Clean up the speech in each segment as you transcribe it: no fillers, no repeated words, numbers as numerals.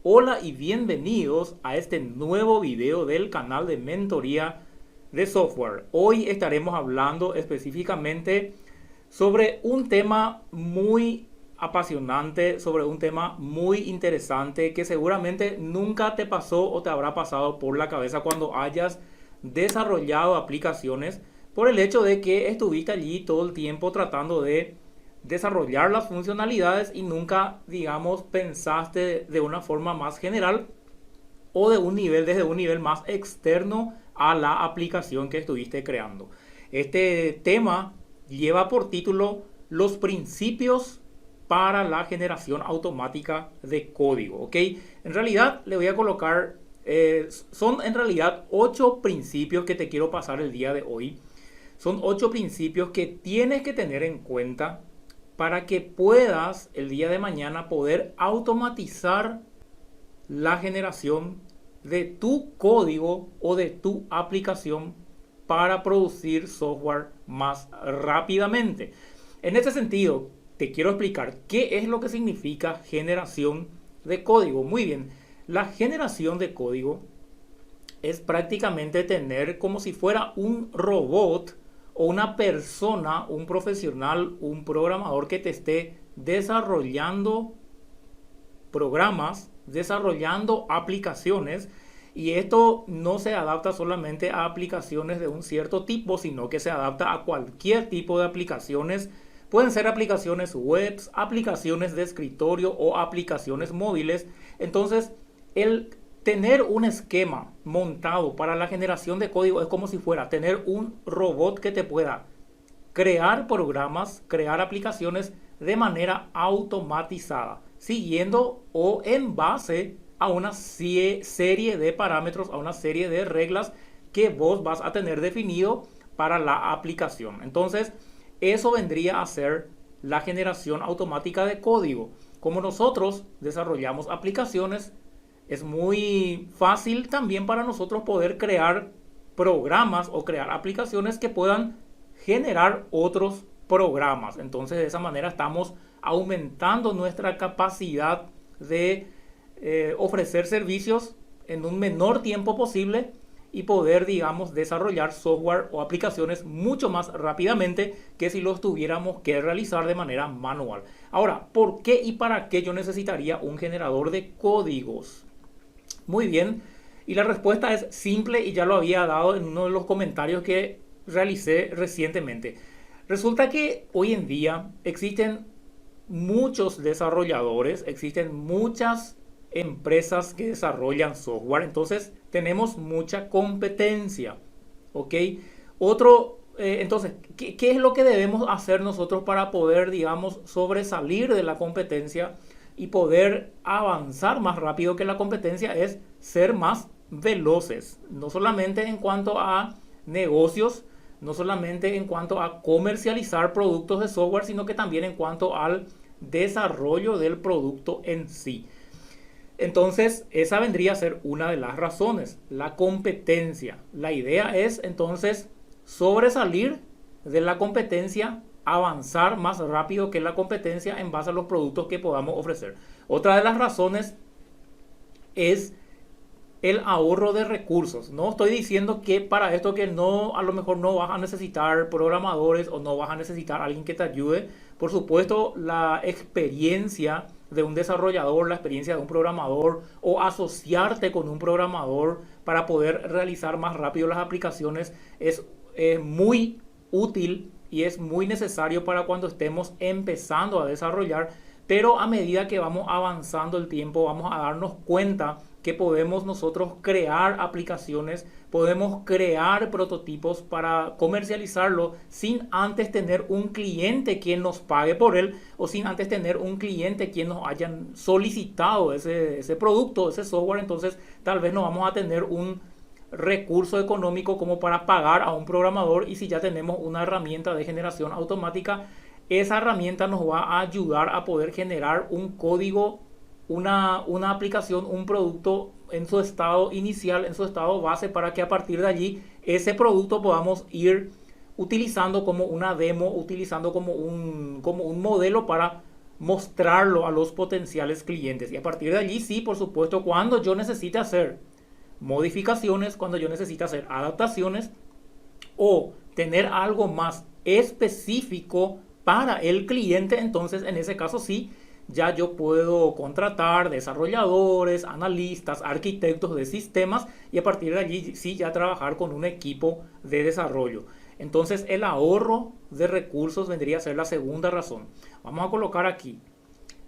Hola y bienvenidos a este nuevo video del canal de mentoría de software. Hoy estaremos hablando específicamente sobre un tema muy apasionante, sobre un tema muy interesante que seguramente nunca te pasó o te habrá pasado por la cabeza cuando hayas desarrollado aplicaciones por el hecho de que estuviste allí todo el tiempo tratando de desarrollar las funcionalidades y nunca, digamos, pensaste de una forma más general o desde un nivel más externo a la aplicación que estuviste creando. Este tema lleva por título los principios para la generación automática de código, ¿ok? En realidad le voy a colocar, son en realidad 8 principios que te quiero pasar el día de hoy. Son 8 principios que tienes que tener en cuenta para que puedas el día de mañana poder automatizar la generación de tu código o de tu aplicación para producir software más rápidamente. En este sentido, te quiero explicar qué es lo que significa generación de código. Muy bien, la generación de código es prácticamente tener como si fuera un robot o una persona, un profesional, un programador que te esté desarrollando programas, desarrollando aplicaciones. Y esto no se adapta solamente a aplicaciones de un cierto tipo, sino que se adapta a cualquier tipo de aplicaciones. Pueden ser aplicaciones web, aplicaciones de escritorio o aplicaciones móviles. Entonces, el tener un esquema montado para la generación de código es como si fuera tener un robot que te pueda crear programas, crear aplicaciones de manera automatizada, siguiendo o en base a una serie de parámetros, a una serie de reglas que vos vas a tener definido para la aplicación. Entonces, eso vendría a ser la generación automática de código. Como nosotros desarrollamos aplicaciones, es muy fácil también para nosotros poder crear programas o crear aplicaciones que puedan generar otros programas. Entonces, de esa manera estamos aumentando nuestra capacidad de ofrecer servicios en un menor tiempo posible y poder, digamos, desarrollar software o aplicaciones mucho más rápidamente que si los tuviéramos que realizar de manera manual. Ahora, ¿por qué y para qué yo necesitaría un generador de códigos? Muy bien, y la respuesta es simple y ya lo había dado en uno de los comentarios que realicé recientemente. Resulta que hoy en día existen muchos desarrolladores, existen muchas empresas que desarrollan software, entonces tenemos mucha competencia, ¿ok? Entonces, ¿qué es lo que debemos hacer nosotros para poder, digamos, sobresalir de la competencia y poder avanzar más rápido que la competencia? Es ser más veloces, no solamente en cuanto a negocios, no solamente en cuanto a comercializar productos de software, sino que también en cuanto al desarrollo del producto en sí. Entonces, esa vendría a ser una de las razones, la competencia. La idea es entonces sobresalir de la competencia, avanzar más rápido que la competencia en base a los productos que podamos ofrecer. Otra de las razones es el ahorro de recursos. No estoy diciendo que para esto que no, a lo mejor no vas a necesitar programadores o no vas a necesitar alguien que te ayude. Por supuesto, la experiencia de un desarrollador, la experiencia de un programador o asociarte con un programador para poder realizar más rápido las aplicaciones es muy útil y es muy necesario para cuando estemos empezando a desarrollar, pero a medida que vamos avanzando el tiempo vamos a darnos cuenta que podemos nosotros crear aplicaciones, podemos crear prototipos para comercializarlo sin antes tener un cliente quien nos pague por él o sin antes tener un cliente quien nos hayan solicitado ese producto, ese software. Entonces tal vez no vamos a tener un recurso económico como para pagar a un programador, y si ya tenemos una herramienta de generación automática, esa herramienta nos va a ayudar a poder generar un código, una aplicación, un producto en su estado inicial, en su estado base, para que a partir de allí ese producto podamos ir utilizando como una demo, utilizando como un modelo para mostrarlo a los potenciales clientes. Y a partir de allí, sí, por supuesto, cuando yo necesite hacer modificaciones, cuando yo necesite hacer adaptaciones o tener algo más específico para el cliente, entonces en ese caso sí, ya yo puedo contratar desarrolladores, analistas, arquitectos de sistemas y a partir de allí sí ya trabajar con un equipo de desarrollo. Entonces el ahorro de recursos vendría a ser la segunda razón. Vamos a colocar aquí.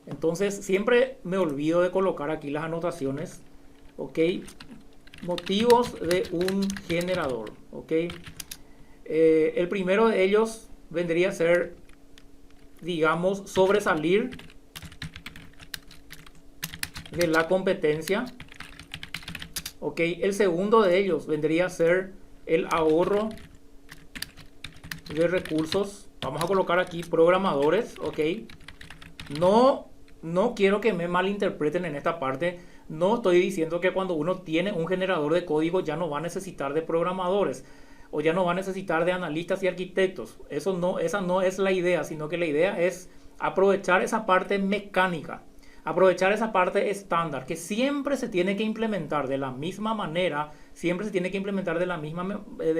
Entonces siempre me olvido de colocar aquí las anotaciones. Ok. Motivos de un generador. Ok. El primero de ellos vendría a ser, digamos, sobresalir de la competencia. Ok. El segundo de ellos vendría a ser el ahorro de recursos. Vamos a colocar aquí programadores. Ok. No quiero que me malinterpreten en esta parte. No estoy diciendo que cuando uno tiene un generador de código ya no va a necesitar de programadores o ya no va a necesitar de analistas y arquitectos. Esa no es la idea, sino que la idea es aprovechar esa parte mecánica, aprovechar esa parte estándar que siempre se tiene que implementar de la misma manera, siempre se tiene que implementar de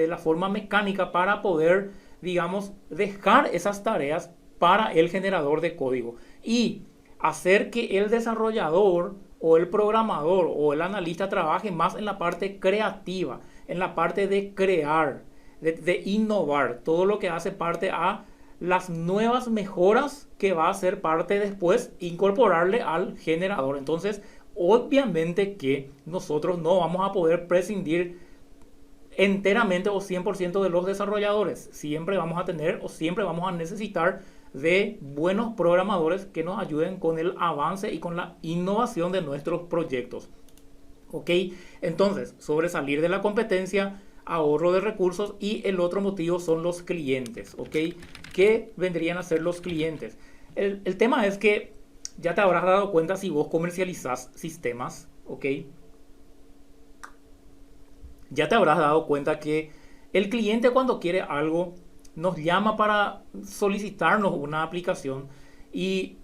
la forma mecánica para poder, digamos, dejar esas tareas para el generador de código y hacer que el desarrollador o el programador o el analista trabaje más en la parte creativa, en la parte de crear, de innovar, todo lo que hace parte a las nuevas mejoras que va a ser parte después incorporarle al generador. Entonces, obviamente que nosotros no vamos a poder prescindir enteramente o 100% de los desarrolladores. Siempre vamos a tener o siempre vamos a necesitar de buenos programadores que nos ayuden con el avance y con la innovación de nuestros proyectos. Ok, entonces, sobresalir de la competencia, ahorro de recursos y el otro motivo son los clientes. Ok, ¿qué vendrían a ser los clientes? El tema es que ya te habrás dado cuenta si vos comercializás sistemas. Ok, ya te habrás dado cuenta que el cliente cuando quiere algo nos llama para solicitarnos una aplicación y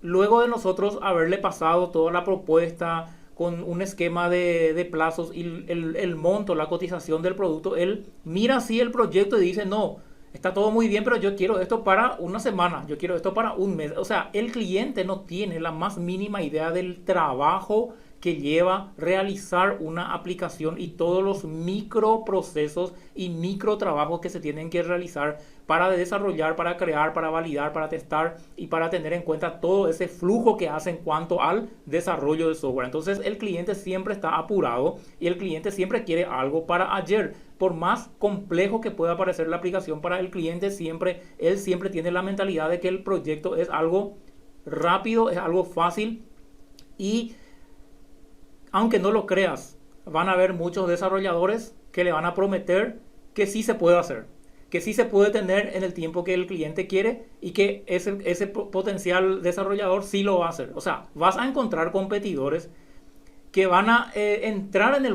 luego de nosotros haberle pasado toda la propuesta con un esquema de plazos y el monto, la cotización del producto, él mira así el proyecto y dice, no, está todo muy bien, pero yo quiero esto para una semana, yo quiero esto para un mes. O sea, el cliente no tiene la más mínima idea del trabajo que lleva realizar una aplicación y todos los microprocesos y microtrabajos que se tienen que realizar para desarrollar, para crear, para validar, para testar y para tener en cuenta todo ese flujo que hace en cuanto al desarrollo de software. Entonces el cliente siempre está apurado y el cliente siempre quiere algo para ayer. Por más complejo que pueda parecer la aplicación para el cliente, él siempre tiene la mentalidad de que el proyecto es algo rápido, es algo fácil y aunque no lo creas, van a haber muchos desarrolladores que le van a prometer que sí se puede hacer, que sí se puede tener en el tiempo que el cliente quiere y que ese potencial desarrollador sí lo va a hacer. O sea, vas a encontrar competidores que van a entrar en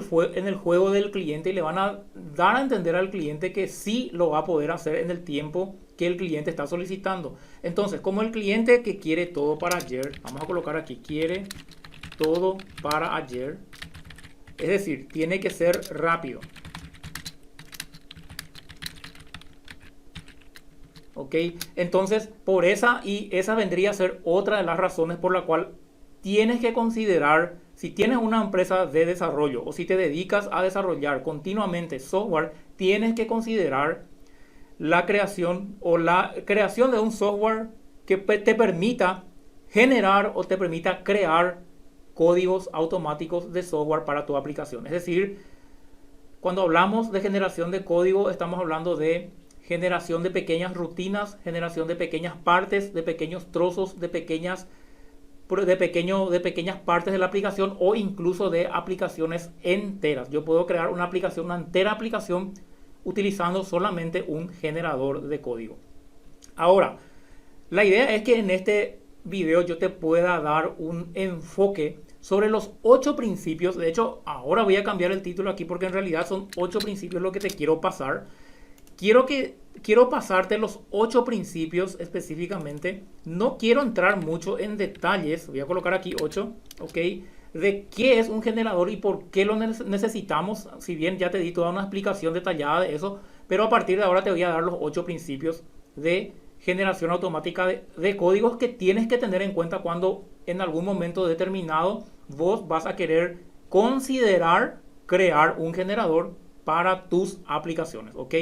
el juego del cliente y le van a dar a entender al cliente que sí lo va a poder hacer en el tiempo que el cliente está solicitando. Entonces, como el cliente que quiere todo para ayer, vamos a colocar aquí, quiere todo para ayer, es decir, tiene que ser rápido. Ok, entonces por esa vendría a ser otra de las razones por la cual tienes que considerar, si tienes una empresa de desarrollo o si te dedicas a desarrollar continuamente software, tienes que considerar la creación de un software que te permita generar o te permita crear códigos automáticos de software para tu aplicación. Es decir, cuando hablamos de generación de código, estamos hablando de generación de pequeñas rutinas, generación de pequeñas partes, de pequeños trozos, de pequeñas partes de la aplicación o incluso de aplicaciones enteras. Yo puedo crear una entera aplicación utilizando solamente un generador de código. Ahora, la idea es que en este video yo te pueda dar un enfoque sobre los 8 principios. De hecho, ahora voy a cambiar el título aquí porque en realidad son 8 principios lo que te quiero pasar, quiero pasarte los 8 principios específicamente. No quiero entrar mucho en detalles. Voy a colocar aquí 8, ¿ok? De qué es un generador y por qué lo necesitamos. Si bien ya te di toda una explicación detallada de eso, pero a partir de ahora te voy a dar los 8 principios de generación automática de códigos que tienes que tener en cuenta cuando en algún momento determinado vos vas a querer considerar crear un generador para tus aplicaciones, ¿ok?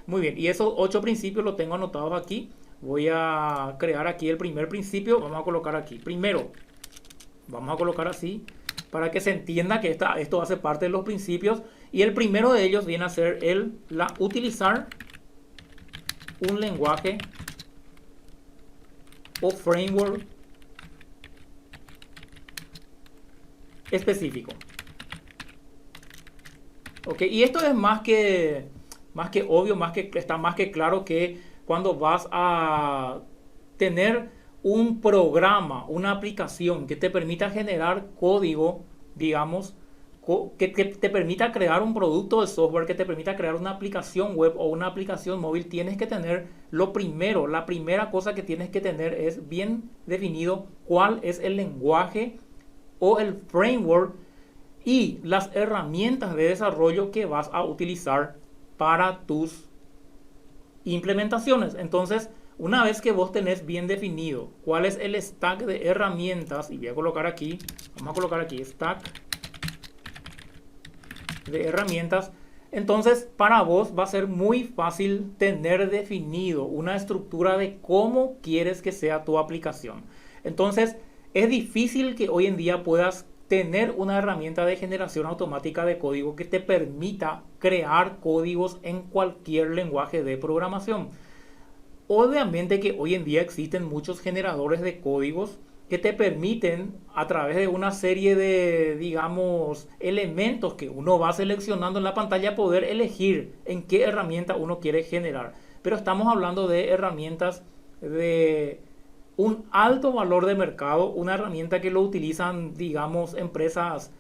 Muy bien, y esos 8 principios los tengo anotados aquí. Voy a crear aquí el primer principio. Vamos a colocar aquí. Primero, vamos a colocar así para que se entienda que esto hace parte de los principios. Y el primero de ellos viene a ser utilizar un lenguaje o framework específico. Ok, y esto es más que obvio, está más que claro que cuando vas a tener un programa, una aplicación que te permita generar código, digamos, que te permita crear un producto de software, que te permita crear una aplicación web o una aplicación móvil, tienes que tener la primera cosa que tienes que tener es bien definido cuál es el lenguaje o el framework y las herramientas de desarrollo que vas a utilizar para tus implementaciones. Entonces, una vez que vos tenés bien definido cuál es el stack de herramientas, y voy a colocar aquí, vamos a colocar aquí stack de herramientas, entonces para vos va a ser muy fácil tener definido una estructura de cómo quieres que sea tu aplicación. Entonces, es difícil que hoy en día puedas tener una herramienta de generación automática de código que te permita crear códigos en cualquier lenguaje de programación. Obviamente que hoy en día existen muchos generadores de códigos que te permiten, a través de una serie de, digamos, elementos que uno va seleccionando en la pantalla, poder elegir en qué herramienta uno quiere generar. Pero estamos hablando de herramientas de un alto valor de mercado, una herramienta que lo utilizan, digamos, empresas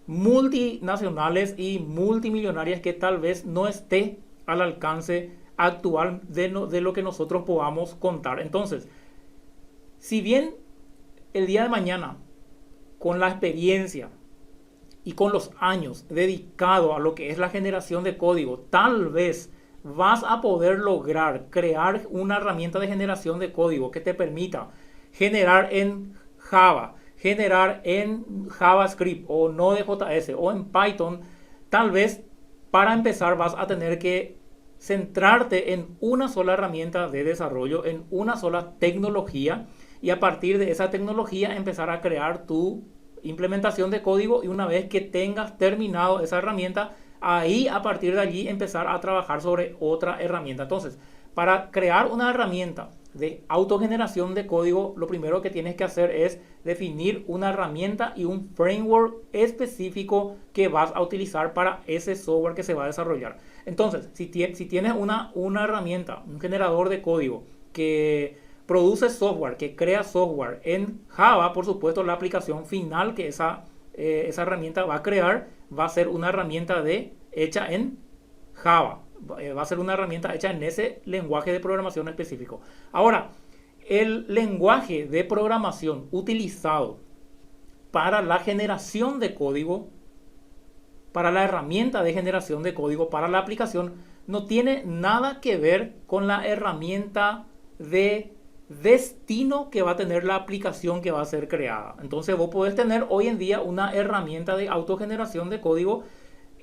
multinacionales y multimillonarias que tal vez no esté al alcance actual de lo que nosotros podamos contar. Entonces, si bien el día de mañana, con la experiencia y con los años dedicado a lo que es la generación de código, tal vez vas a poder lograr crear una herramienta de generación de código que te permita generar en Java, generar en JavaScript o Node.js o en Python. Tal vez para empezar vas a tener que centrarte en una sola herramienta de desarrollo, en una sola tecnología, y a partir de esa tecnología empezar a crear tu implementación de código, y una vez que tengas terminado esa herramienta, ahí a partir de allí empezar a trabajar sobre otra herramienta. Entonces, para crear una herramienta de autogeneración de código, lo primero que tienes que hacer es definir una herramienta y un framework específico que vas a utilizar para ese software que se va a desarrollar. Entonces, si tienes una herramienta, un generador de código que produce software, que crea software en Java, por supuesto la aplicación final que esa herramienta va a crear va a ser una herramienta hecha en Java. Va a ser una herramienta hecha en ese lenguaje de programación específico. Ahora, el lenguaje de programación utilizado para la generación de código, para la herramienta de generación de código, para la aplicación, no tiene nada que ver con la herramienta de destino que va a tener la aplicación que va a ser creada. Entonces vos podés tener hoy en día una herramienta de autogeneración de código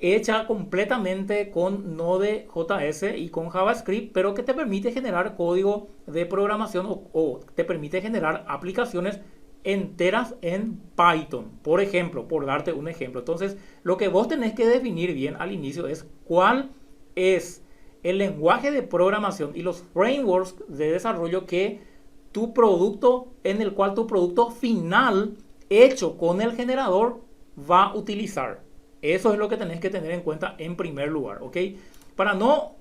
hecha completamente con Node.js y con JavaScript, pero que te permite generar código de programación o te permite generar aplicaciones enteras en Python, por ejemplo, por darte un ejemplo. Entonces, lo que vos tenés que definir bien al inicio es cuál es el lenguaje de programación y los frameworks de desarrollo en el cual tu producto final hecho con el generador va a utilizar. Eso es lo que tenés que tener en cuenta en primer lugar, ¿ok? Para no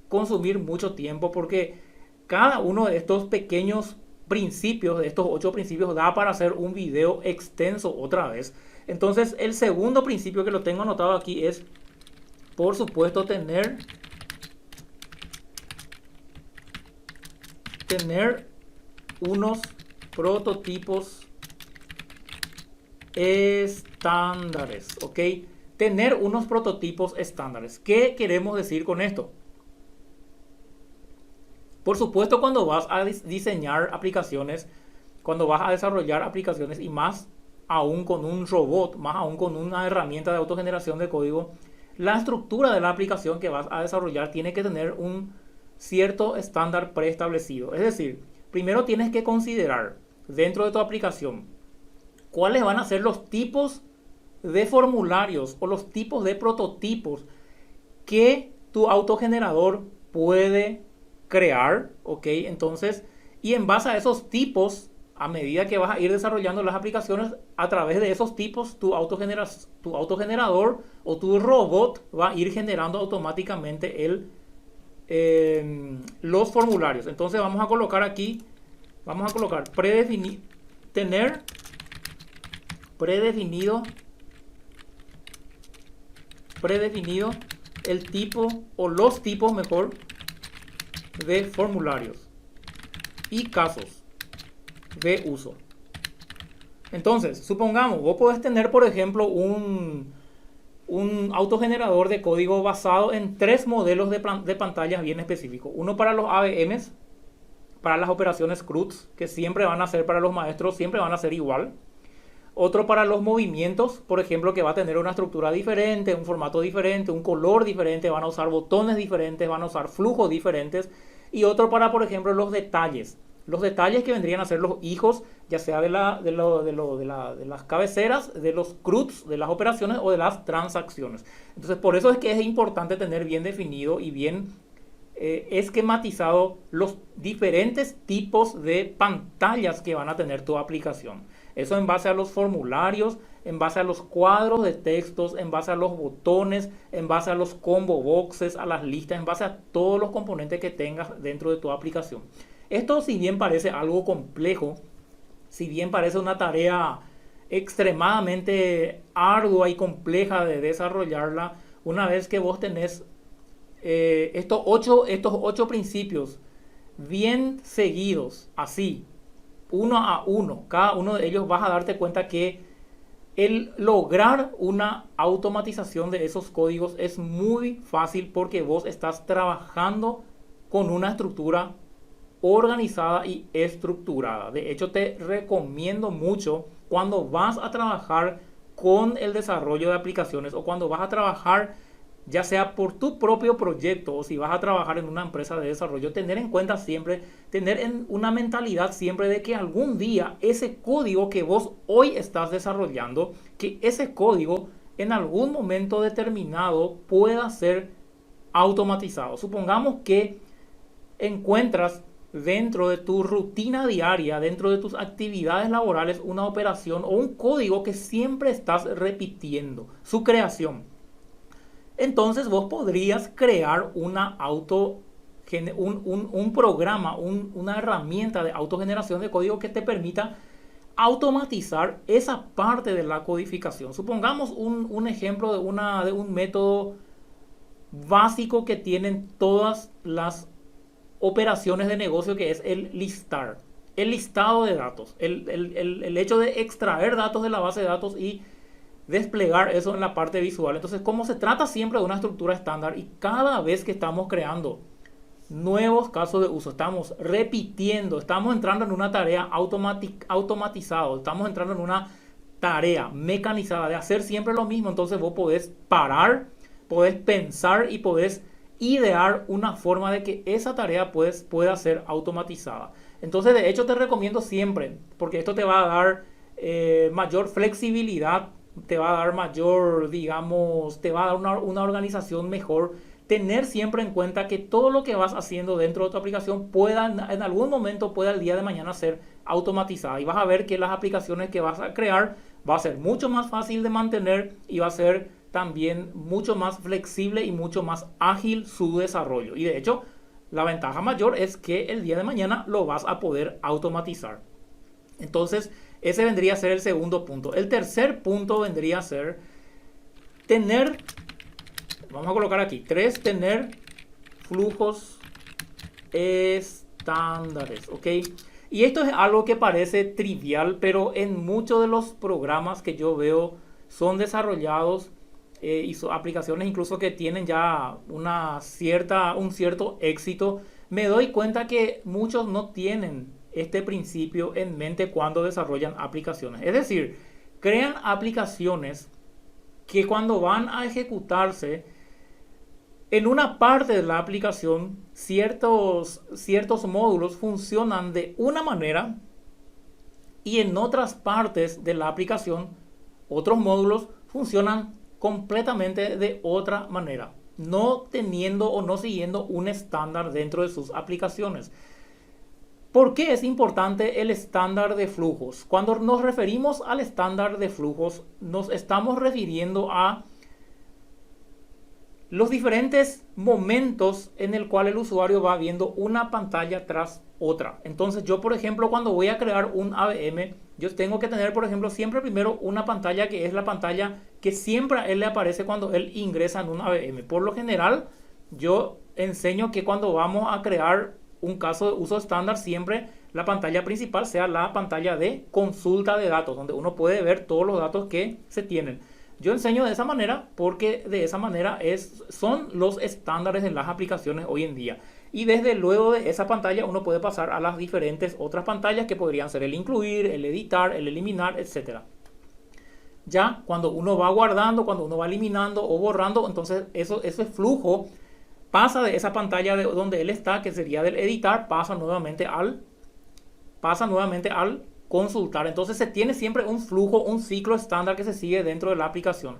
consumir mucho tiempo, porque cada uno de estos pequeños principios, de estos 8 principios, da para hacer un video extenso otra vez. Entonces, el segundo principio que lo tengo anotado aquí es, por supuesto, tener tener unos prototipos estándares, ¿ok? Tener unos prototipos estándares. ¿Qué queremos decir con esto? Por supuesto, cuando vas a diseñar aplicaciones, cuando vas a desarrollar aplicaciones y más aún con un robot, más aún con una herramienta de autogeneración de código, la estructura de la aplicación que vas a desarrollar tiene que tener un cierto estándar preestablecido. Es decir, primero tienes que considerar dentro de tu aplicación cuáles van a ser los tipos de formularios o los tipos de prototipos que tu autogenerador puede crear, ¿ok? Entonces, y en base a esos tipos, a medida que vas a ir desarrollando las aplicaciones, a través de esos tipos, tu autogenerador o tu robot va a ir generando automáticamente los formularios. Entonces vamos a colocar aquí, vamos a colocar tener predefinido el tipo o los tipos mejor de formularios y casos de uso. Entonces, supongamos, vos podés tener, por ejemplo, un autogenerador de código basado en 3 modelos de pantallas bien específicos. Uno para los AVMs, para las operaciones CRUDs, que siempre van a ser para los maestros, siempre van a ser igual. Otro para los movimientos, por ejemplo, que va a tener una estructura diferente, un formato diferente, un color diferente, van a usar botones diferentes, van a usar flujos diferentes. Y otro para, por ejemplo, los detalles. Los detalles que vendrían a ser los hijos, ya sea de las cabeceras, de los CRUDs, de las operaciones o de las transacciones. Entonces, por eso es que es importante tener bien definido y bien esquematizado los diferentes tipos de pantallas que van a tener tu aplicación. Eso en base a los formularios, en base a los cuadros de textos, en base a los botones, en base a los combo boxes, a las listas, en base a todos los componentes que tengas dentro de tu aplicación. Esto, si bien parece algo complejo, si bien parece una tarea extremadamente ardua y compleja de desarrollarla, una vez que vos tenés estos ocho principios bien seguidos, así, uno a uno, cada uno de ellos, vas a darte cuenta que el lograr una automatización de esos códigos es muy fácil porque vos estás trabajando con una estructura organizada y estructurada. De hecho, te recomiendo mucho cuando vas a trabajar con el desarrollo de aplicaciones o cuando vas a trabajar ya sea por tu propio proyecto o si vas a trabajar en una empresa de desarrollo, tener en cuenta siempre, tener en una mentalidad siempre de que algún día ese código que vos hoy estás desarrollando, que ese código en algún momento determinado pueda ser automatizado. Supongamos que encuentras dentro de tu rutina diaria, dentro de tus actividades laborales, una operación o un código que siempre estás repitiendo, su creación. Entonces vos podrías crear un programa, una herramienta de autogeneración de código que te permita automatizar esa parte de la codificación. Supongamos un ejemplo de un método básico que tienen todas las operaciones de negocio, que es el listar, el listado de datos, el hecho de extraer datos de la base de datos y desplegar eso en la parte visual. Entonces, como se trata siempre de una estructura estándar y cada vez que estamos creando nuevos casos de uso, estamos repitiendo, estamos entrando en una tarea automatizada, estamos entrando en una tarea mecanizada de hacer siempre lo mismo, entonces vos podés parar, podés pensar y podés idear una forma de que esa tarea pueda ser automatizada. Entonces, de hecho, te recomiendo siempre, porque esto te va a dar mayor flexibilidad, te va a dar mayor, digamos, te va a dar una organización mejor. Tener siempre en cuenta que todo lo que vas haciendo dentro de tu aplicación en algún momento pueda el día de mañana ser automatizada. Y vas a ver que las aplicaciones que vas a crear va a ser mucho más fácil de mantener y va a ser también mucho más flexible y mucho más ágil su desarrollo. Y de hecho, la ventaja mayor es que el día de mañana lo vas a poder automatizar. Entonces, ese vendría a ser el segundo punto. El tercer punto vendría a ser tener, vamos a colocar aquí, tener flujos estándar. estándares, ¿ok? Y esto es algo que parece trivial, pero en muchos de los programas que yo veo son desarrollados y son aplicaciones incluso que tienen ya un cierto éxito. Me doy cuenta que muchos no tienen este principio en mente cuando desarrollan aplicaciones. Es decir, crean aplicaciones que cuando van a ejecutarse, en una parte de la aplicación, ciertos módulos funcionan de una manera y en otras partes de la aplicación, otros módulos funcionan completamente de otra manera, no teniendo o no siguiendo un estándar dentro de sus aplicaciones. ¿Por qué es importante el estándar de flujos? Cuando nos referimos al estándar de flujos, nos estamos refiriendo a los diferentes momentos en el cual el usuario va viendo una pantalla tras otra. Entonces yo, por ejemplo, cuando voy a crear un AVM, yo tengo que tener, por ejemplo, siempre primero una pantalla que es la pantalla que siempre a él le aparece cuando él ingresa en un AVM. Por lo general, yo enseño que cuando vamos a crear un caso de uso estándar, siempre la pantalla principal sea la pantalla de consulta de datos, donde uno puede ver todos los datos que se tienen. Yo enseño de esa manera porque de esa manera son los estándares de las aplicaciones hoy en día. Y desde luego de esa pantalla uno puede pasar a las diferentes otras pantallas que podrían ser el incluir, el editar, el eliminar, etc. Ya cuando uno va guardando, cuando uno va eliminando o borrando, entonces ese flujo pasa de esa pantalla de donde él está, que sería del editar, pasa nuevamente al consultar. Entonces se tiene siempre un flujo, un ciclo estándar que se sigue dentro de la aplicación.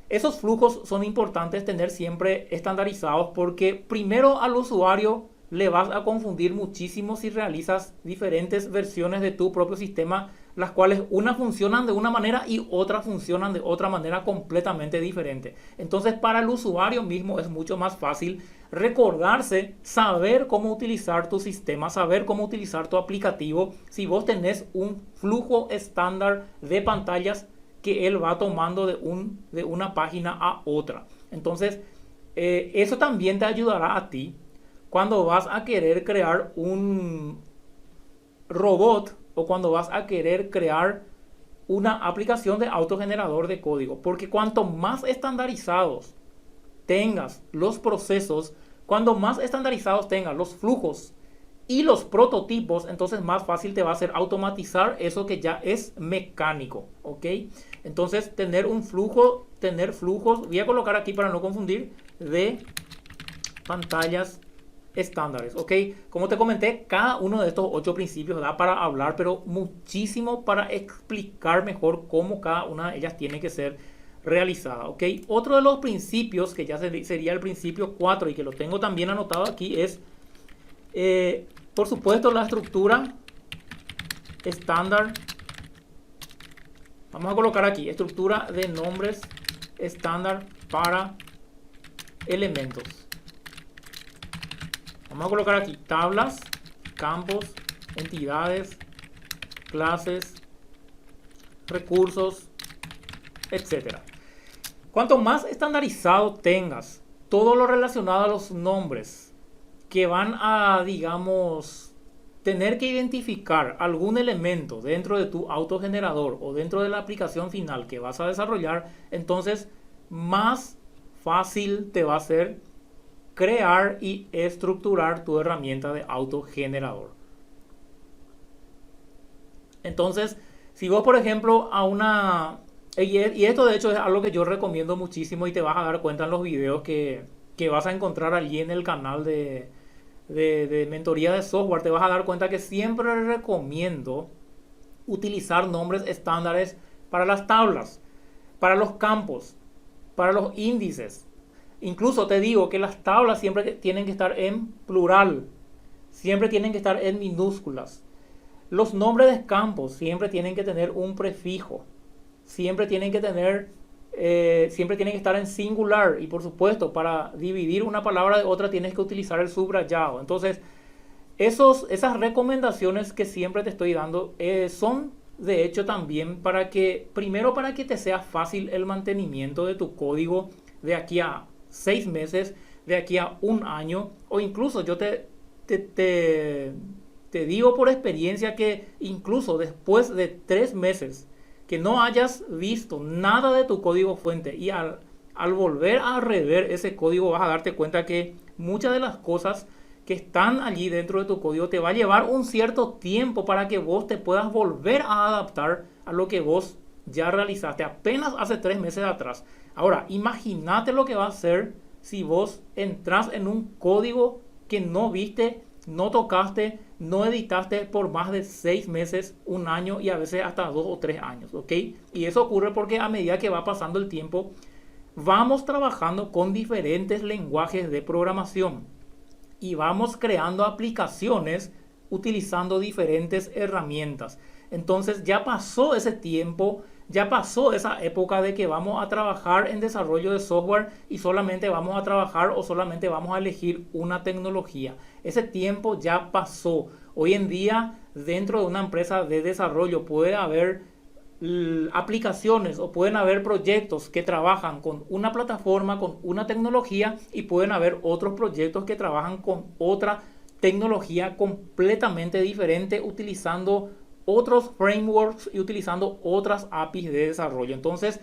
Esos flujos son importantes tener siempre estandarizados porque primero al usuario le vas a confundir muchísimo si realizas diferentes versiones de tu propio sistema, las cuales unas funcionan de una manera y otras funcionan de otra manera completamente diferente. Entonces para el usuario mismo es mucho más fácil recordarse, saber cómo utilizar tu sistema, saber cómo utilizar tu aplicativo, si vos tenés un flujo estándar de pantallas que él va tomando de una página a otra. Entonces, eso también te ayudará a ti cuando vas a querer crear un robot o cuando vas a querer crear una aplicación de autogenerador de código. Porque cuanto más estandarizados tengas los procesos, cuando más estandarizados tengas los flujos y los prototipos, entonces más fácil te va a ser automatizar eso que ya es mecánico, ¿ok? Entonces tener flujos, voy a colocar aquí para no confundir, de pantallas estándares, ¿ok? Como te comenté, cada uno de estos 8 principios da para hablar, pero muchísimo para explicar mejor cómo cada una de ellas tiene que ser realizada, ¿ok? Otro de los principios, que ya sería el principio 4 y que lo tengo también anotado aquí, es, por supuesto, la estructura estándar. Vamos a colocar aquí, estructura de nombres estándar para elementos. Vamos a colocar aquí tablas, campos, entidades, clases, recursos, etc. Cuanto más estandarizado tengas todo lo relacionado a los nombres que van a, digamos, tener que identificar algún elemento dentro de tu autogenerador o dentro de la aplicación final que vas a desarrollar, entonces más fácil te va a ser crear y estructurar tu herramienta de autogenerador. Entonces, si vos, por ejemplo, y esto de hecho es algo que yo recomiendo muchísimo y te vas a dar cuenta en los videos que vas a encontrar allí en el canal de mentoría de software, te vas a dar cuenta que siempre recomiendo utilizar nombres estándares para las tablas, para los campos, para los índices. Incluso te digo que las tablas siempre tienen que estar en plural, siempre tienen que estar en minúsculas. Los nombres de campos siempre tienen que tener un prefijo, siempre tienen que estar en singular, y por supuesto para dividir una palabra de otra tienes que utilizar el subrayado. Entonces esas recomendaciones que siempre te estoy dando son de hecho también primero para que te sea fácil el mantenimiento de tu código de aquí a 6 meses, de aquí a un año, o incluso yo te te, te- te digo por experiencia que incluso después de 3 meses que no hayas visto nada de tu código fuente y al volver a rever ese código vas a darte cuenta que muchas de las cosas que están allí dentro de tu código te va a llevar un cierto tiempo para que vos te puedas volver a adaptar a lo que vos ya realizaste apenas hace 3 meses atrás. Ahora, imagínate lo que va a ser si vos entras en un código que no viste, no tocaste, no editaste por más de 6 meses, un año y a veces hasta 2 o 3 años, ¿ok? Y eso ocurre porque a medida que va pasando el tiempo, vamos trabajando con diferentes lenguajes de programación y vamos creando aplicaciones utilizando diferentes herramientas. Entonces ya pasó ese tiempo, ya pasó esa época de que vamos a trabajar en desarrollo de software y solamente vamos a trabajar o solamente vamos a elegir una tecnología. Ese tiempo ya pasó. Hoy en día, dentro de una empresa de desarrollo puede haber aplicaciones o pueden haber proyectos que trabajan con una plataforma, con una tecnología, y pueden haber otros proyectos que trabajan con otra tecnología completamente diferente, utilizando otros frameworks y utilizando otras APIs de desarrollo. Entonces,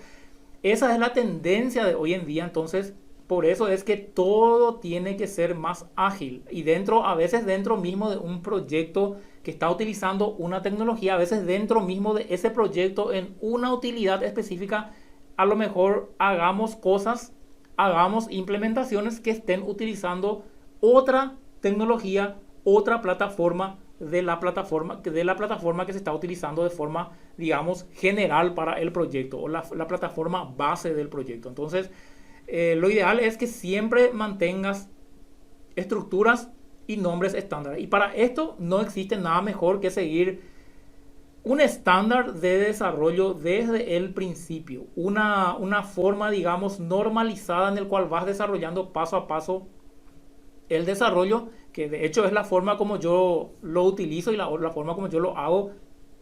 esa es la tendencia de hoy en día. Entonces, por eso es que todo tiene que ser más ágil. Y a veces dentro mismo de un proyecto que está utilizando una tecnología, a veces dentro mismo de ese proyecto en una utilidad específica, a lo mejor hagamos implementaciones que estén utilizando otra tecnología, otra plataforma de la plataforma que se está utilizando de forma, digamos, general para el proyecto, o la plataforma base del proyecto. Entonces, lo ideal es que siempre mantengas estructuras y nombres estándar. Y para esto no existe nada mejor que seguir un estándar de desarrollo desde el principio. Una forma, digamos, normalizada en el cual vas desarrollando paso a paso el desarrollo, que de hecho es la forma como yo lo utilizo y la forma como yo lo hago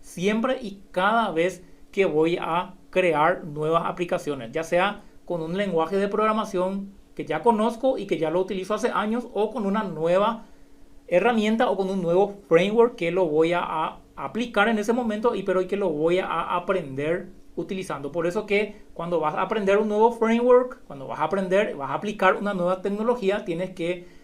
siempre y cada vez que voy a crear nuevas aplicaciones, ya sea con un lenguaje de programación que ya conozco y que ya lo utilizo hace años, o con una nueva herramienta o con un nuevo framework que lo voy a aplicar en ese momento pero que lo voy a aprender utilizando. Por eso que cuando vas a aprender un nuevo framework, cuando vas a aplicar una nueva tecnología, tienes que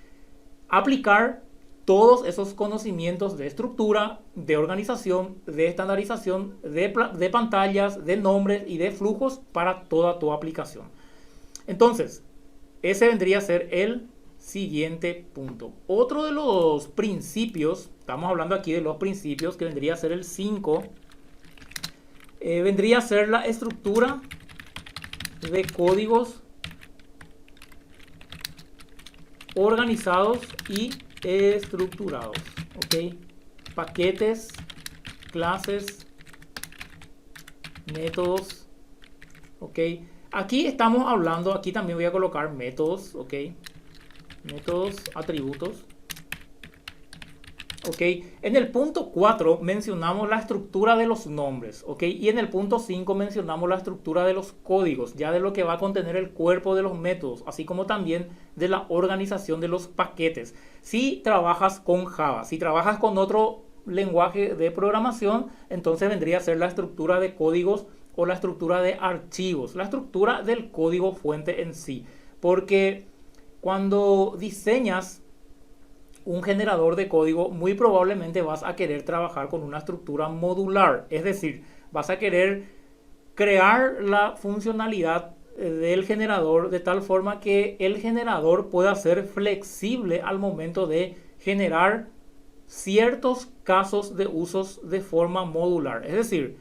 aplicar todos esos conocimientos de estructura, de organización, de estandarización, de pantallas, de nombres y de flujos para toda tu aplicación. Entonces, ese vendría a ser el siguiente punto. Otro de los principios, estamos hablando aquí de los principios, que vendría a ser el 5, vendría a ser la estructura de códigos organizados y estructurados. ¿Ok? Paquetes, clases, métodos. ¿Ok? Aquí estamos hablando, aquí también voy a colocar métodos. ¿Ok? Métodos, atributos. ¿Ok? En el punto 4 mencionamos la estructura de los nombres. ¿Ok? Y en el punto 5 mencionamos la estructura de los códigos, ya de lo que va a contener el cuerpo de los métodos, así como también de la organización de los paquetes. Si trabajas con Java, si trabajas con otro lenguaje de programación, entonces vendría a ser la estructura de códigos o la estructura de archivos, la estructura del código fuente en sí. Porque cuando diseñas un generador de código, muy probablemente vas a querer trabajar con una estructura modular. Es decir, vas a querer crear la funcionalidad del generador de tal forma que el generador pueda ser flexible al momento de generar ciertos casos de usos de forma modular. Es decir,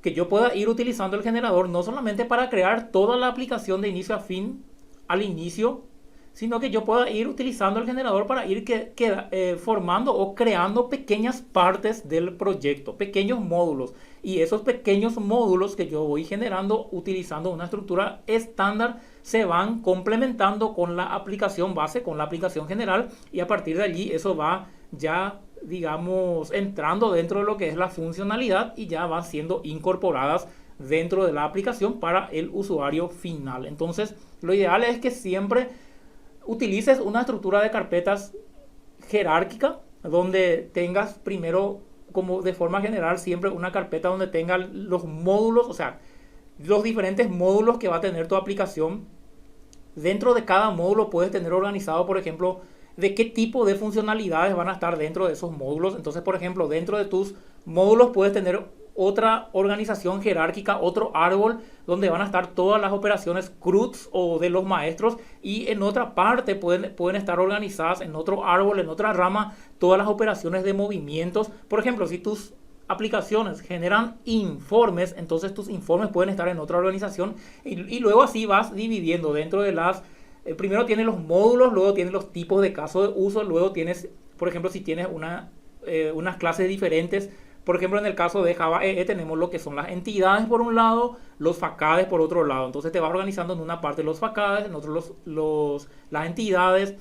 que yo pueda ir utilizando el generador no solamente para crear toda la aplicación de inicio a fin al inicio, sino que yo pueda ir utilizando el generador para ir formando o creando pequeñas partes del proyecto, pequeños módulos. Y esos pequeños módulos que yo voy generando utilizando una estructura estándar se van complementando con la aplicación base, con la aplicación general, y a partir de allí eso va ya, digamos, entrando dentro de lo que es la funcionalidad y ya van siendo incorporadas dentro de la aplicación para el usuario final. Entonces, lo ideal es que siempre utilices una estructura de carpetas jerárquica, donde tengas primero, como de forma general, siempre una carpeta donde tenga los módulos, o sea, los diferentes módulos que va a tener tu aplicación. Dentro de cada módulo puedes tener organizado, por ejemplo, de qué tipo de funcionalidades van a estar dentro de esos módulos. Entonces, por ejemplo, dentro de tus módulos puedes tener otra organización jerárquica, otro árbol donde van a estar todas las operaciones CRUDs o de los maestros, y en otra parte pueden estar organizadas en otro árbol, en otra rama, todas las operaciones de movimientos. Por ejemplo, si tus aplicaciones generan informes, entonces tus informes pueden estar en otra organización, y luego así vas dividiendo dentro de las... primero tienes los módulos, luego tienes los tipos de caso de uso, luego tienes, por ejemplo, si tienes unas clases diferentes. Por ejemplo, en el caso de Java EE tenemos lo que son las entidades por un lado, los facades por otro lado. Entonces te vas organizando en una parte los facades, en otro las entidades.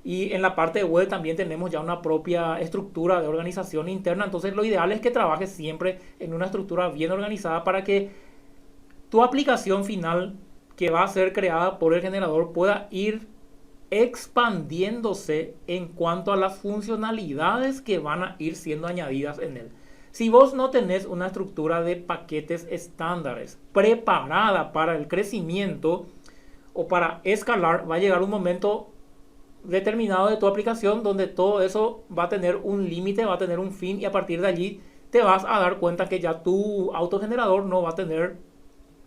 Y en la parte de web también tenemos ya una propia estructura de organización interna. Entonces lo ideal es que trabajes siempre en una estructura bien organizada para que tu aplicación final, que va a ser creada por el generador, pueda ir expandiéndose en cuanto a las funcionalidades que van a ir siendo añadidas en él. Si vos no tenés una estructura de paquetes estándares preparada para el crecimiento o para escalar, va a llegar un momento determinado de tu aplicación donde todo eso va a tener un límite, va a tener un fin, y a partir de allí te vas a dar cuenta que ya tu autogenerador no va a tener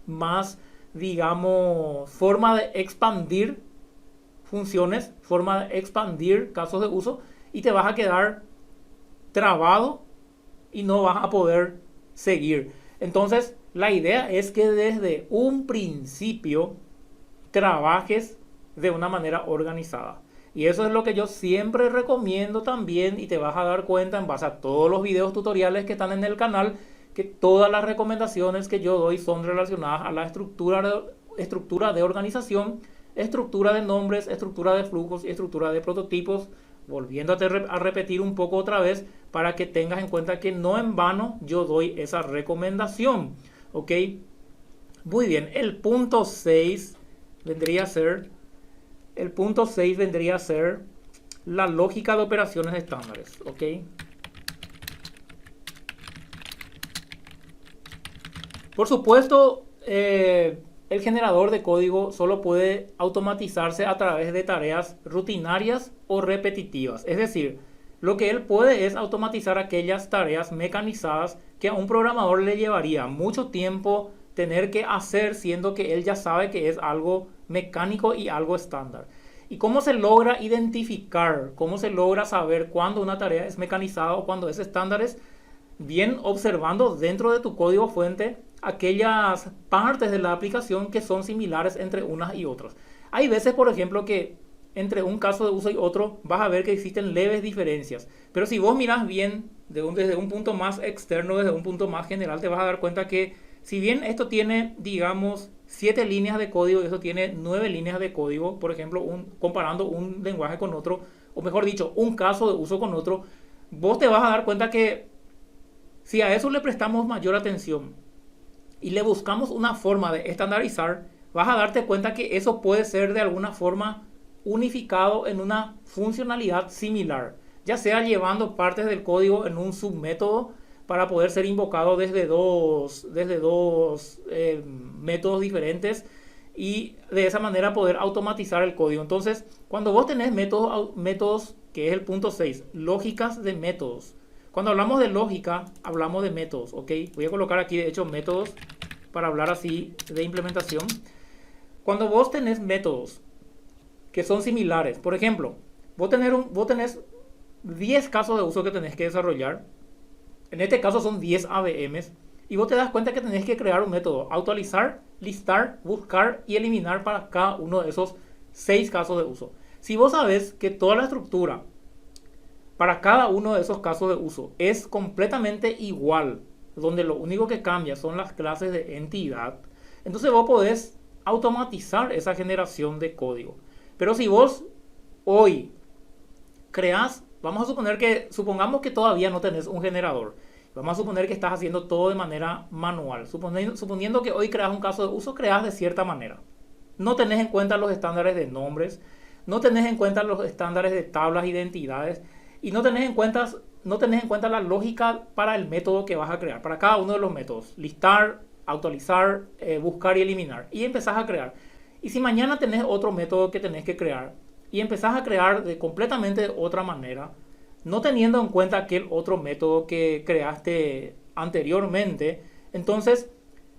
más, digamos, forma de expandir funciones, forma de expandir casos de uso, y te vas a quedar trabado y no vas a poder seguir. Entonces, la idea es que desde un principio trabajes de una manera organizada. Y eso es lo que yo siempre recomiendo también, y te vas a dar cuenta en base a todos los videos tutoriales que están en el canal, que todas las recomendaciones que yo doy son relacionadas a la estructura de organización, estructura de nombres, estructura de flujos y estructura de prototipos. Volviendo a repetir un poco otra vez, para que tengas en cuenta que no en vano yo doy esa recomendación. ¿Ok? Muy bien, el punto 6 vendría a ser la lógica de operaciones estándares. ¿Ok? Por supuesto, el generador de código solo puede automatizarse a través de tareas rutinarias o repetitivas. Es decir, lo que él puede es automatizar aquellas tareas mecanizadas que a un programador le llevaría mucho tiempo tener que hacer, siendo que él ya sabe que es algo mecánico y algo estándar. ¿Y cómo se logra identificar? ¿Cómo se logra saber cuándo una tarea es mecanizada o cuándo es estándar? Bien, observando dentro de tu código fuente aquellas partes de la aplicación que son similares entre unas y otras. Hay veces, por ejemplo, que entre un caso de uso y otro vas a ver que existen leves diferencias. Pero si vos miras bien desde un punto más externo, desde un punto más general, te vas a dar cuenta que si bien esto tiene, digamos, 7 líneas de código y esto tiene 9 líneas de código, por ejemplo, comparando un lenguaje con otro, o mejor dicho, un caso de uso con otro, vos te vas a dar cuenta que si a eso le prestamos mayor atención y le buscamos una forma de estandarizar, vas a darte cuenta que eso puede ser de alguna forma unificado en una funcionalidad similar, ya sea llevando partes del código en un submétodo para poder ser invocado desde dos métodos diferentes, y de esa manera poder automatizar el código. Entonces, cuando vos tenés métodos, que es el punto 6, lógicas de métodos. Cuando hablamos de lógica, hablamos de métodos, ¿ok? Voy a colocar aquí, de hecho, métodos para hablar así de implementación. Cuando vos tenés métodos que son similares, por ejemplo, vos tenés 10 casos de uso que tenés que desarrollar. En este caso son 10 AVMs. Y vos te das cuenta que tenés que crear un método: actualizar, listar, buscar y eliminar para cada uno de esos 6 casos de uso. Si vos sabés que toda la estructura para cada uno de esos casos de uso es completamente igual, donde lo único que cambia son las clases de entidad, entonces vos podés automatizar esa generación de código. Pero si vos hoy creás, supongamos que todavía no tenés un generador, vamos a suponer que estás haciendo todo de manera manual, suponiendo que hoy creas un caso de uso, creas de cierta manera, no tenés en cuenta los estándares de nombres, no tenés en cuenta los estándares de tablas y de entidades, y no tenés en cuenta la lógica para el método que vas a crear, para cada uno de los métodos. Listar, actualizar, buscar y eliminar. Y empezás a crear. Y si mañana tenés otro método que tenés que crear y empezás a crear de completamente otra manera, no teniendo en cuenta aquel otro método que creaste anteriormente, entonces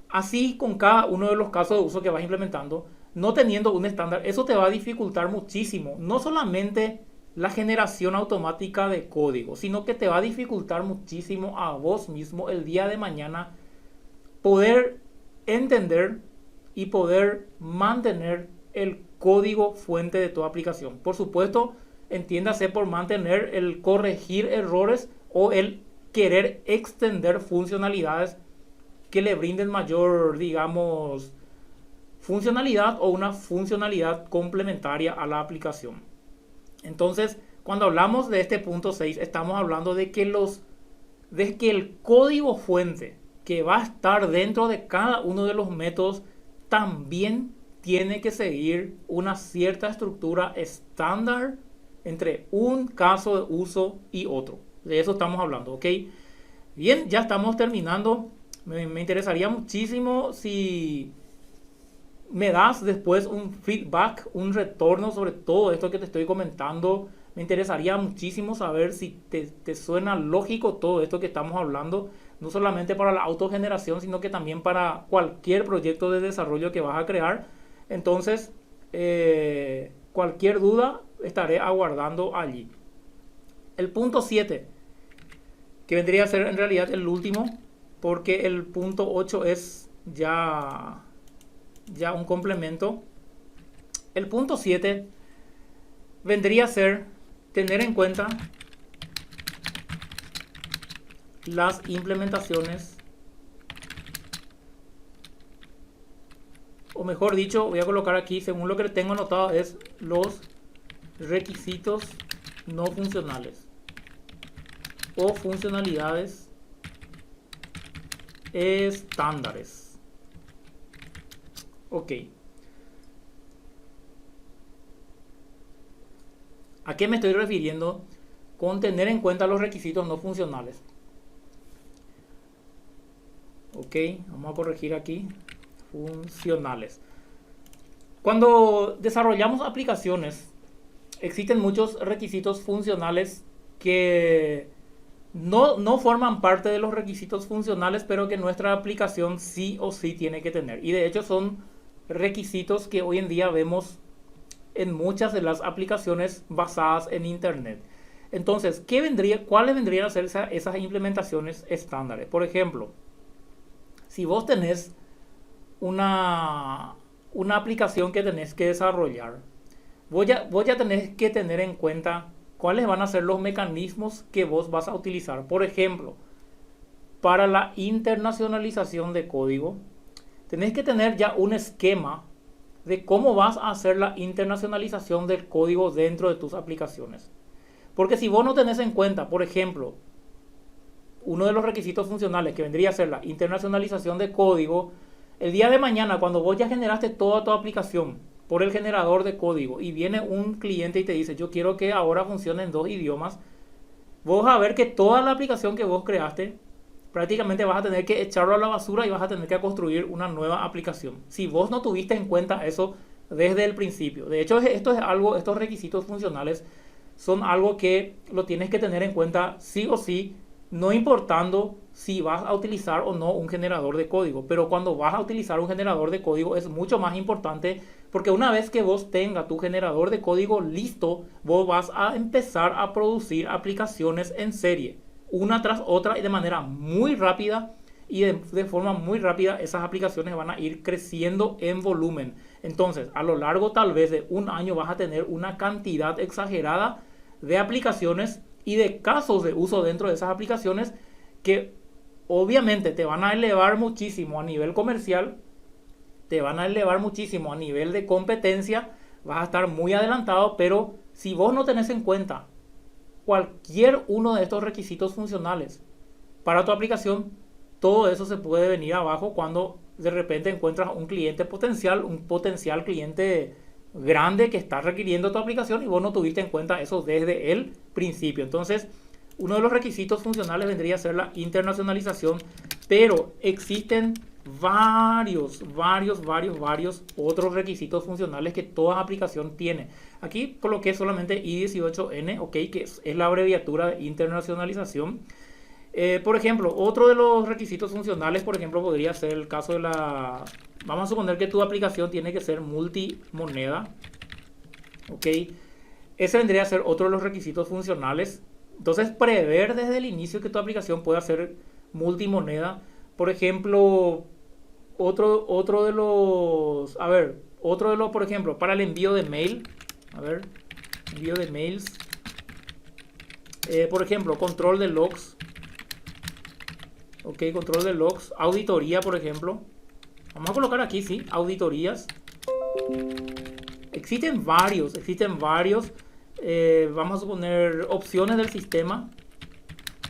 así con cada uno de los casos de uso que vas implementando, no teniendo un estándar, eso te va a dificultar muchísimo, no solamente la generación automática de código, sino que te va a dificultar muchísimo a vos mismo el día de mañana poder entender y poder mantener el código fuente de tu aplicación. Por supuesto, entiéndase por mantener el corregir errores o el querer extender funcionalidades que le brinden mayor, digamos, funcionalidad o una funcionalidad complementaria a la aplicación. Entonces, cuando hablamos de este punto 6, estamos hablando de que el código fuente que va a estar dentro de cada uno de los métodos también tiene que seguir una cierta estructura estándar entre un caso de uso y otro. De eso estamos hablando, ¿ok? Bien, ya estamos terminando. Me interesaría muchísimo si me das después un feedback, un retorno sobre todo esto que te estoy comentando. Me interesaría muchísimo saber si te suena lógico todo esto que estamos hablando, no solamente para la autogeneración, sino que también para cualquier proyecto de desarrollo que vas a crear. Entonces, cualquier duda estaré aguardando allí. El punto 7, que vendría a ser en realidad el último, porque el punto 8 es ya un complemento. El punto 7 vendría a ser tener en cuenta las implementaciones, o mejor dicho, voy a colocar aquí, según lo que tengo anotado, es los requisitos no funcionales o funcionalidades estándares. Ok. ¿A qué me estoy refiriendo con tener en cuenta los requisitos no funcionales? Ok, vamos a corregir aquí. Funcionales. Cuando desarrollamos aplicaciones, existen muchos requisitos funcionales que no forman parte de los requisitos funcionales, pero que nuestra aplicación sí o sí tiene que tener. Y de hecho son requisitos que hoy en día vemos en muchas de las aplicaciones basadas en Internet. Entonces, ¿cuáles vendrían a ser esas implementaciones estándares? Por ejemplo, si vos tenés una aplicación que tenés que desarrollar, vos ya tenés que tener en cuenta cuáles van a ser los mecanismos que vos vas a utilizar. Por ejemplo, para la internacionalización de código, tenés que tener ya un esquema de cómo vas a hacer la internacionalización del código dentro de tus aplicaciones. Porque si vos no tenés en cuenta, por ejemplo, uno de los requisitos funcionales que vendría a ser la internacionalización de código, el día de mañana, cuando vos ya generaste toda tu aplicación por el generador de código y viene un cliente y te dice, yo quiero que ahora funcione en 2 idiomas, vos vas a ver que toda la aplicación que vos creaste, prácticamente vas a tener que echarlo a la basura y vas a tener que construir una nueva aplicación. Si vos no tuviste en cuenta eso desde el principio. De hecho, estos requisitos funcionales son algo que lo tienes que tener en cuenta sí o sí, no importando si vas a utilizar o no un generador de código. Pero cuando vas a utilizar un generador de código es mucho más importante, porque una vez que vos tengas tu generador de código listo, vos vas a empezar a producir aplicaciones en serie, una tras otra y de manera muy rápida, y de forma muy rápida esas aplicaciones van a ir creciendo en volumen. Entonces, a lo largo tal vez de un año vas a tener una cantidad exagerada de aplicaciones y de casos de uso dentro de esas aplicaciones que obviamente te van a elevar muchísimo a nivel comercial, te van a elevar muchísimo a nivel de competencia, vas a estar muy adelantado, pero si vos no tenés en cuenta cualquier uno de estos requisitos funcionales para tu aplicación, todo eso se puede venir abajo cuando de repente encuentras un cliente potencial, un potencial cliente grande que está requiriendo tu aplicación y vos no tuviste en cuenta eso desde el principio. Entonces, uno de los requisitos funcionales vendría a ser la internacionalización, pero existen varios otros requisitos funcionales que toda aplicación tiene. Aquí coloqué solamente I18N, ok, que es la abreviatura de internacionalización. Por ejemplo, otro de los requisitos funcionales, por ejemplo, podría ser el caso de la... Vamos a suponer que tu aplicación tiene que ser multimoneda, ok. Ese vendría a ser otro de los requisitos funcionales. Entonces, prever desde el inicio que tu aplicación pueda ser multimoneda. Por ejemplo, otro de los... A ver, otro de los, por ejemplo, para el envío de mail. A ver, envío de mails. Por ejemplo, control de logs. Ok, control de logs. Auditoría, por ejemplo. Vamos a colocar aquí, sí, auditorías. Existen varios. Vamos a suponer opciones del sistema.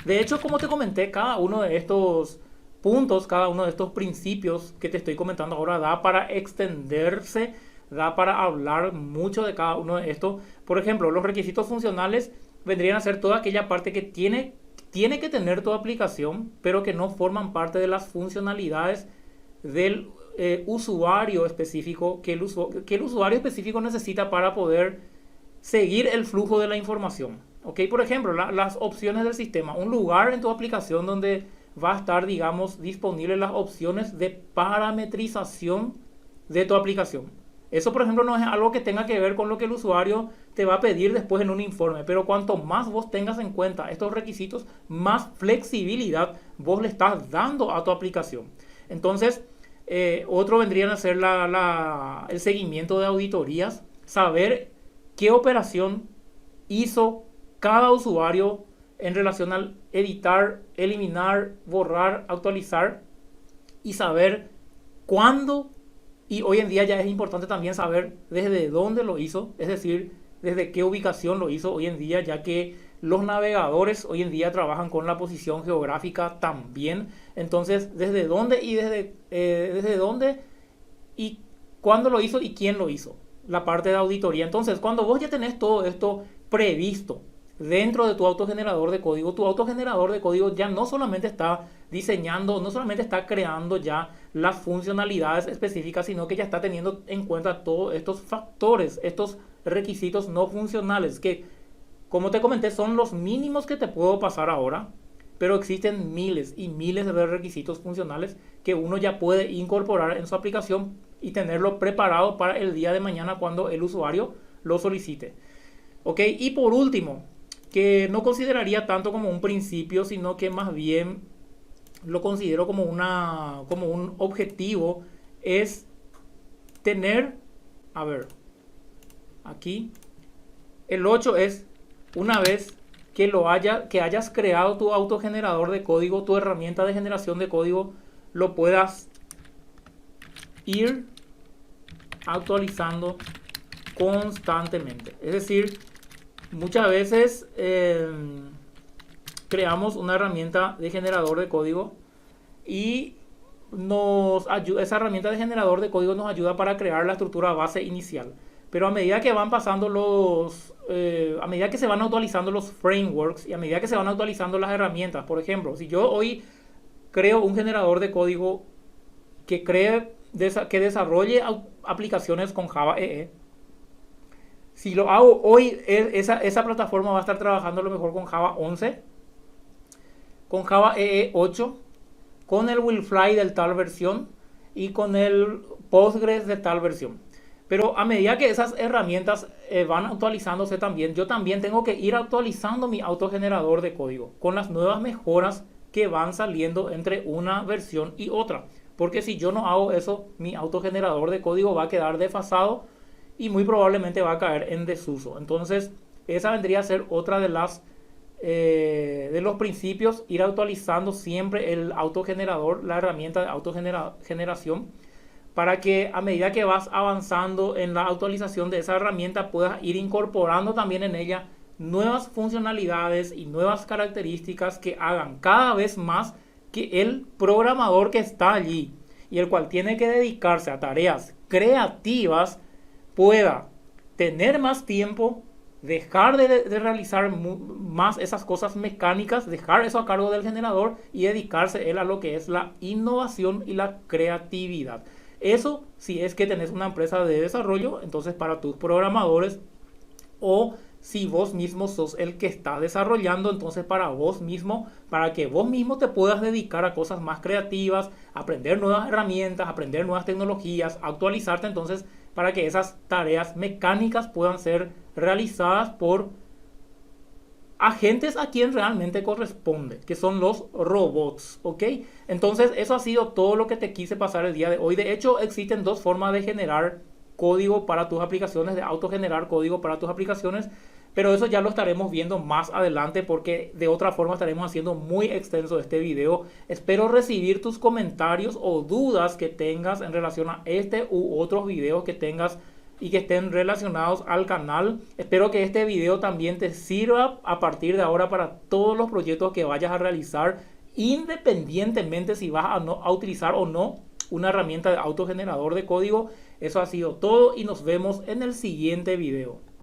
De hecho, como te comenté, cada uno de estos puntos, cada uno de estos principios que te estoy comentando ahora da para extenderse, da para hablar mucho de cada uno de estos. Por ejemplo, los requisitos funcionales vendrían a ser toda aquella parte que tiene que tener tu aplicación, pero que no forman parte de las funcionalidades del usuario específico, que el usuario específico necesita para poder seguir el flujo de la información. Ok, por ejemplo, las opciones del sistema, un lugar en tu aplicación donde va a estar, digamos, disponibles las opciones de parametrización de tu aplicación. Eso, por ejemplo, no es algo que tenga que ver con lo que el usuario te va a pedir después en un informe, pero cuanto más vos tengas en cuenta estos requisitos, más flexibilidad vos le estás dando a tu aplicación. Entonces, otro vendrían a ser el seguimiento de auditorías, saber qué operación hizo cada usuario en relación al editar, eliminar, borrar, actualizar, y saber cuándo. Y hoy en día ya es importante también saber desde dónde lo hizo, es decir, desde qué ubicación lo hizo hoy en día, ya que los navegadores hoy en día trabajan con la posición geográfica también. Entonces, desde dónde y cuándo lo hizo y quién lo hizo, la parte de auditoría. Entonces, cuando vos ya tenés todo esto previsto dentro de tu autogenerador de código, tu autogenerador de código ya no solamente está diseñando, no solamente está creando ya las funcionalidades específicas, sino que ya está teniendo en cuenta todos estos factores, estos requisitos no funcionales, que, como te comenté, son los mínimos que te puedo pasar ahora, pero existen miles y miles de requisitos funcionales que uno ya puede incorporar en su aplicación y tenerlo preparado para el día de mañana cuando el usuario lo solicite. Ok, y por último, que no consideraría tanto como un principio, sino que más bien lo considero como un objetivo, es tener, a ver, aquí, el 8 es, una vez que hayas creado tu autogenerador de código, tu herramienta de generación de código, lo puedas ir actualizando constantemente. Es decir, muchas veces creamos una herramienta de generador de código y esa herramienta de generador de código nos ayuda para crear la estructura base inicial. Pero a medida que van pasando a medida que se van actualizando los frameworks y a medida que se van actualizando las herramientas, por ejemplo, si yo hoy creo un generador de código que desarrolle aplicaciones con Java EE, si lo hago hoy, esa plataforma va a estar trabajando a lo mejor con Java 11, con Java EE 8, con el Willfly de tal versión y con el Postgres de tal versión. Pero a medida que esas herramientas van actualizándose también, yo también tengo que ir actualizando mi autogenerador de código con las nuevas mejoras que van saliendo entre una versión y otra. Porque si yo no hago eso, mi autogenerador de código va a quedar desfasado y muy probablemente va a caer en desuso. Entonces, esa vendría a ser otra de los principios, ir actualizando siempre el autogenerador, la herramienta de autogeneración, para que a medida que vas avanzando en la actualización de esa herramienta puedas ir incorporando también en ella nuevas funcionalidades y nuevas características que hagan cada vez más que el programador que está allí y el cual tiene que dedicarse a tareas creativas pueda tener más tiempo, dejar de realizar más esas cosas mecánicas, dejar eso a cargo del generador y dedicarse él a lo que es la innovación y la creatividad. Eso si es que tenés una empresa de desarrollo, entonces para tus programadores, o si vos mismo sos el que está desarrollando, entonces para vos mismo, para que vos mismo te puedas dedicar a cosas más creativas, aprender nuevas herramientas, aprender nuevas tecnologías, actualizarte, entonces para que esas tareas mecánicas puedan ser realizadas por agentes a quien realmente corresponde, que son los robots, ¿ok? Entonces eso ha sido todo lo que te quise pasar el día de hoy. De hecho, existen dos formas de generar código para tus aplicaciones, de autogenerar código para tus aplicaciones, pero eso ya lo estaremos viendo más adelante porque de otra forma estaremos haciendo muy extenso este video. Espero recibir tus comentarios o dudas que tengas en relación a este u otros videos que tengas y que estén relacionados al canal. Espero que este video también te sirva a partir de ahora para todos los proyectos que vayas a realizar, independientemente si vas a utilizar o no una herramienta de autogenerador de código. Eso ha sido todo y nos vemos en el siguiente video.